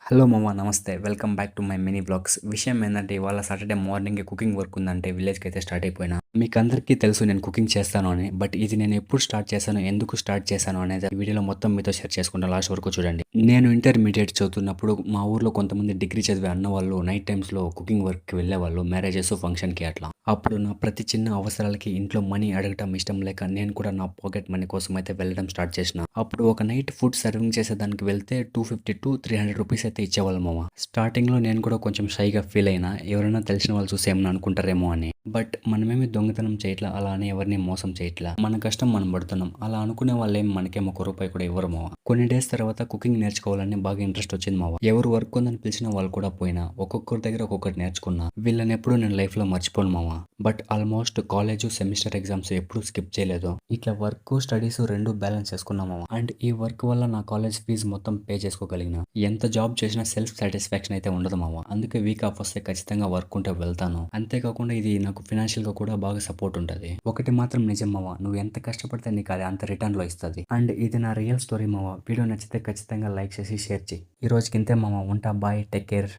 Hello మామ నమస్తే. Welcome back to my mini vlogs. విషయం ఏందంటే ఇవాళ సాటర్‌డే మార్నింగే కుకింగ్ వర్క్ ఉందంటే విలేజ్‌కైతే స్టార్ట్ అయిపోయినా. మీకందరికీ తెలుసు నేను కుకింగ్ చేస్తాను అని. బట్ ఇది నేను ఎప్పుడు స్టార్ట్ చేశాను, ఎందుకు స్టార్ట్ చేశాను అనేది ఈ వీడియోలో మొత్తం మీతో షేర్ చేసుకుంటా. లాస్ట్ వరకు చూడండి. నేను ఇంటర్మీడియేట్ చదువుతున్నప్పుడు మా ఊర్లో కొంతమంది డిగ్రీ చదివే అన్నవాళ్ళు నైట్ టైమ్స్‌లో కుకింగ్ వర్క్‌కి వెళ్ళేవాళ్ళు. మ్యారేజెస్, ఫంక్షన్‌కి అట్లా. అప్పుడు నా ప్రతి చిన్న అవసరాలకి ఇంట్లో మనీ అడగటం ఇష్టం లేక నేను కూడా నా పాకెట్ మనీ కోసం అయితే వెళ్ళడం స్టార్ట్ చేసిన. అప్పుడు ఒక నైట్ ఫుడ్ సర్వింగ్ చేసేదానికి వెళ్తే 250-300 రూపీస్ అయితే ఇచ్చేవాళ్ళు మామ. స్టార్టింగ్‌లో నేను కూడా కొంచెం షైగా ఫీల్ అయినా. ఎవరైనా తెలిసిన వాళ్ళు చూసి ఏమన్నా అనుకుంటారేమో అని. బట్ మనమేమి దొంగతనం చేయట్లా, అలా అని ఎవరిని మోసం చేయట్లా. మన కష్టం మనం పడుతున్నాం. అలా అనుకునే వాళ్ళేం మనకేం ఒక రూపాయి కూడా ఇవ్వరు మావ. కొన్ని డేస్ తర్వాత కుకింగ్ నేర్చుకోవాలని బాగా ఇంట్రెస్ట్ వచ్చింది మావ. ఎవరు వర్క్ ఉందని పిలిచిన వాళ్ళు కూడా పోయినా. ఒక్కొక్కరి దగ్గర ఒక్కొక్కటి నేర్చుకున్నా. వీళ్ళని ఎప్పుడు నేను లైఫ్‌లో మర్చిపోను మావ. But almost college, semester exams ఎప్పుడు స్కిప్ చేయలేదు. ఇట్లా వర్క్, స్టడీస్ 2 బ్యాలెన్స్ చేసుకున్నా మామ. అండ్ ఈ వర్క్ వల్ల నా కాలేజ్ ఫీజు మొత్తం పే చేసుకోగలిగిన. ఎంత జాబ్ చేసినా సెల్ఫ్ సాటిస్ఫాక్షన్ అయితే ఉండదు మామ. అందుకే వీక్ ఆఫ్ వస్తే ఖచ్చితంగా వర్క్ ఉంటే వెళ్తాను. అంతేకాకుండా ఇది నాకు ఫినాన్షియల్‌గా కూడా బాగా సపోర్ట్ ఉంటది. ఒకటి మాత్రం నిజం మామ. నువ్వు ఎంత కష్టపడితే నీకు అది అంత రిటర్న్‌లో ఇస్తది. అండ్ ఇది నా రియల్ స్టోరీ మామ. వీడియో నచ్చితే ఖచ్చితంగా లైక్ చేసి షేర్ చెయ్యి. ఈ రోజుకి ఇంతే మామ. ఉంటా. బాయ్. Take care.